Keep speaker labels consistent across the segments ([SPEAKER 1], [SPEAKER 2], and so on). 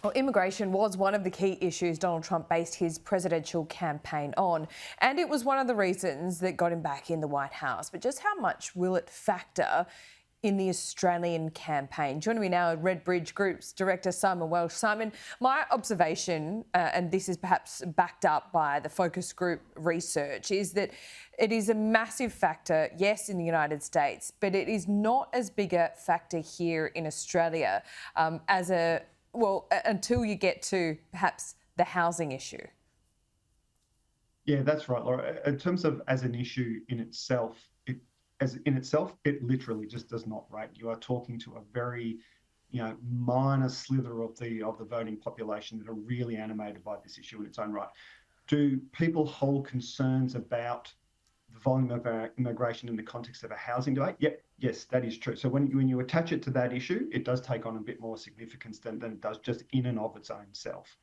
[SPEAKER 1] Well, immigration was one of the key issues Donald Trump based his presidential campaign on, and it was one of the reasons that got him back in the White House. But just how much will it factor in the Australian campaign? Joining me now, Redbridge Group's Director Simon Welsh. Simon, my observation, and this is perhaps backed up by the focus group research, is that it is a massive factor, yes, in the United States, but it is not as big a factor here in Australia until you get to perhaps the housing issue.
[SPEAKER 2] Yeah, that's right, Laura. In terms of as an issue in itself, it literally just does not rate. You are talking to a very, minor slither of the voting population that are really animated by this issue in its own right. Do people hold concerns about the volume of immigration in the context of a housing debate? Yep, yes, that is true. So when you attach it to that issue, it does take on a bit more significance than it does just in and of its own self.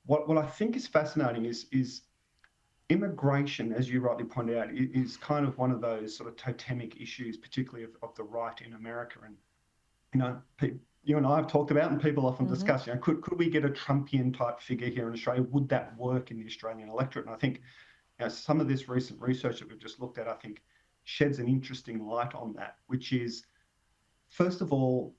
[SPEAKER 2] What I think is fascinating is immigration, as you rightly pointed out, is kind of one of those sort of totemic issues, particularly of the right in America. And, you and I have talked about, and people often discuss, could we get a Trumpian type figure here in Australia? Would that work in the Australian electorate? And I think some of this recent research that we've just looked at, I think, sheds an interesting light on that, which is, first of all,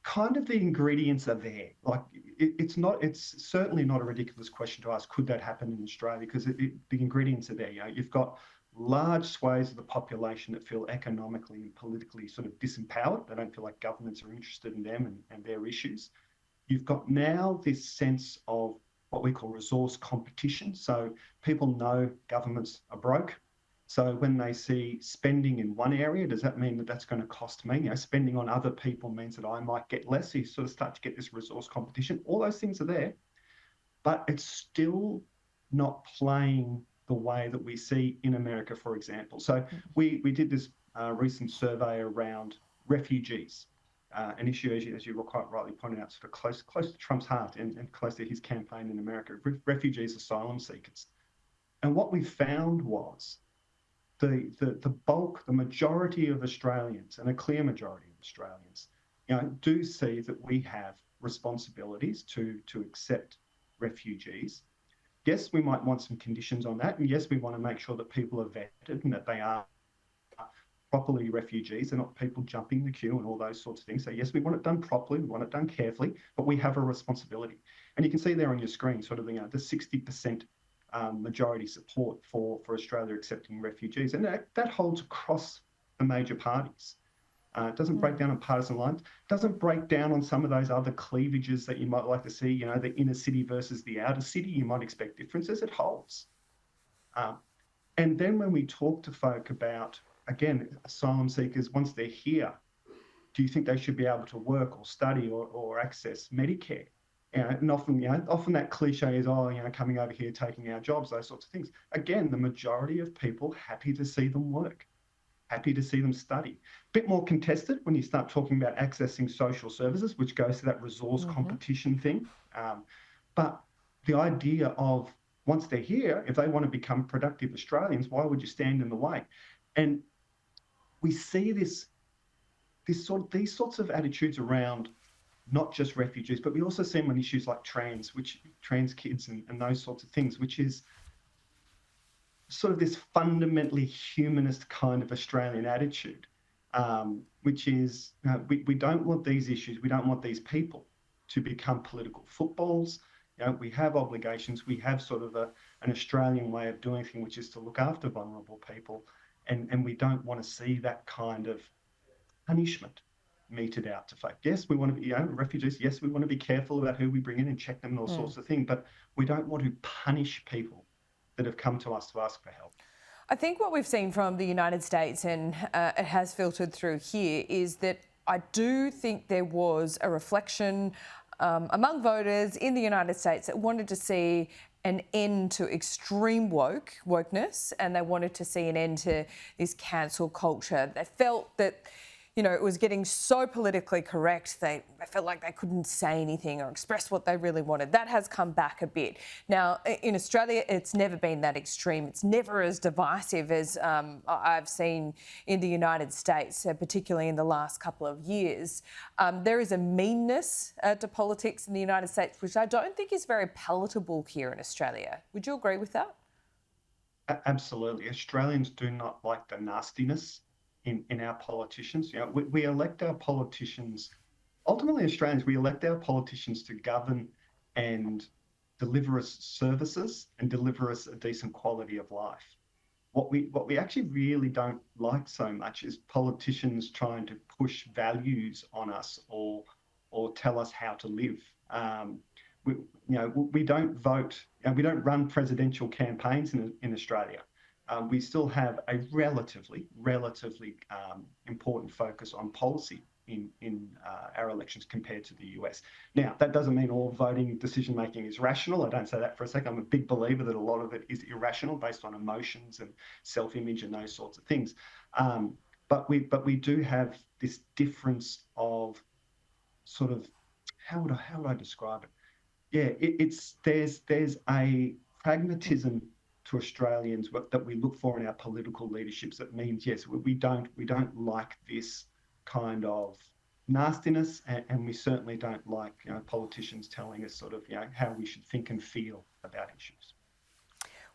[SPEAKER 2] kind of the ingredients are there. Like it's certainly not a ridiculous question to ask, could that happen in Australia? Because the ingredients are there. You've got large swathes of the population that feel economically and politically sort of disempowered. They don't feel like governments are interested in them and their issues. You've got now this sense of what we call resource competition. So people know governments are broke. So when they see spending in one area, does that mean that that's going to cost me? Spending on other people means that I might get less. So you sort of start to get this resource competition. All those things are there, but it's still not playing the way that we see in America, for example. So we did this recent survey around refugees. An issue, as you were quite rightly pointing out, sort of close to Trump's heart and close to his campaign in America, refugees, asylum seekers. And what we found was the bulk, the majority of Australians, and a clear majority of Australians, do see that we have responsibilities to accept refugees. Yes, we might want some conditions on that, and yes, we want to make sure that people are vetted and that they are properly refugees and not people jumping the queue and all those sorts of things. So yes, we want it done properly, we want it done carefully, but we have a responsibility. And you can see there on your screen sort of the 60% majority support for Australia accepting refugees. And that holds across the major parties. It doesn't break down on partisan lines, doesn't break down on some of those other cleavages that you might like to see, the inner city versus the outer city. You might expect differences, it holds. And then when we talk to folk about, again, asylum seekers, once they're here, do you think they should be able to work or study or access Medicare? And often that cliche is, coming over here, taking our jobs, those sorts of things. Again, the majority of people happy to see them work, happy to see them study. Bit more contested when you start talking about accessing social services, which goes to that resource competition thing. But the idea of once they're here, if they want to become productive Australians, why would you stand in the way? And we see these sorts of attitudes around not just refugees, but we also see them on issues like trans kids and those sorts of things, which is sort of this fundamentally humanist kind of Australian attitude, which is we don't want these issues, we don't want these people to become political footballs. We have obligations, we have sort of an Australian way of doing things, which is to look after vulnerable people, and we don't want to see that kind of punishment meted out to folk. Yes, we want to be, refugees, yes, we want to be careful about who we bring in and check them and all sorts of things, but we don't want to punish people that have come to us to ask for help.
[SPEAKER 1] I think what we've seen from the United States, and it has filtered through here, is that I do think there was a reflection among voters in the United States that wanted to see an end to extreme wokeness, and they wanted to see an end to this cancel culture. They felt that it was getting so politically correct, they felt like they couldn't say anything or express what they really wanted. That has come back a bit. Now, in Australia, it's never been that extreme. It's never as divisive as I've seen in the United States, particularly in the last couple of years. There is a meanness to politics in the United States, which I don't think is very palatable here in Australia. Would you agree with that?
[SPEAKER 2] Absolutely. Australians do not like the nastiness in our politicians. We elect our politicians, ultimately Australians, we elect our politicians to govern and deliver us services and deliver us a decent quality of life. What we actually really don't like so much is politicians trying to push values on us or tell us how to live. We don't vote and we don't run presidential campaigns in Australia. We still have a relatively important focus on policy in our elections compared to the US. Now, that doesn't mean all voting decision making is rational. I don't say that for a second. I'm a big believer that a lot of it is irrational, based on emotions and self-image and those sorts of things. But we do have this difference of sort of, how would I describe it? Yeah, there's a pragmatism to Australians that we look for in our political leaderships. That means, yes, we don't like this kind of nastiness, and we certainly don't like politicians telling us sort of how we should think and feel about issues.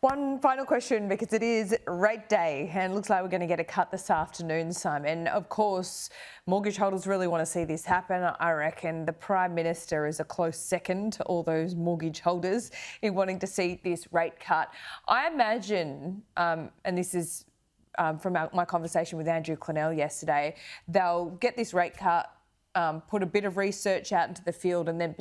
[SPEAKER 1] One final question, because it is rate day and it looks like we're going to get a cut this afternoon, Simon. Of course, mortgage holders really want to see this happen. I reckon the Prime Minister is a close second to all those mortgage holders in wanting to see this rate cut. I imagine, and this is from my conversation with Andrew Clennell yesterday, they'll get this rate cut, put a bit of research out into the field and then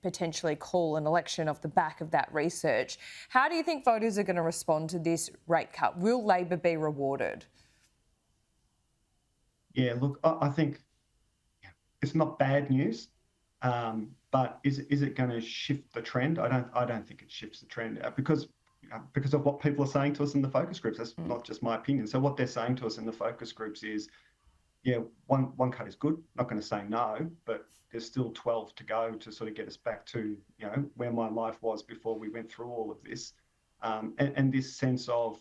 [SPEAKER 1] potentially call an election off the back of that research. How do you think voters are going to respond to this rate cut? Will Labor be rewarded?
[SPEAKER 2] Yeah, look, I think it's not bad news, but is it going to shift the trend? I don't think it shifts the trend because of what people are saying to us in the focus groups. That's not just my opinion. So what they're saying to us in the focus groups is, yeah, one cut is good. Not going to say no, but there's still 12 to go to sort of get us back to where my life was before we went through all of this, and this sense of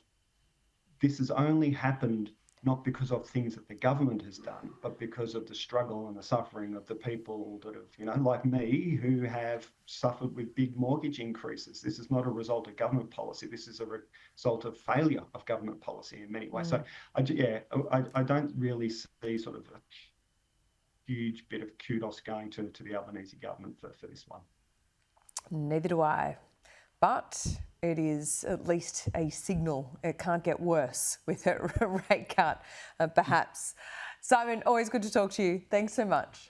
[SPEAKER 2] this has only happened not because of things that the government has done, but because of the struggle and the suffering of the people that have, like me, who have suffered with big mortgage increases. This is not a result of government policy. This is a result of failure of government policy in many ways. So, I don't really see sort of a huge bit of kudos going to the Albanese government for this one.
[SPEAKER 1] Neither do I. But it is at least a signal. It can't get worse with a rate cut, perhaps. Simon, always good to talk to you. Thanks so much.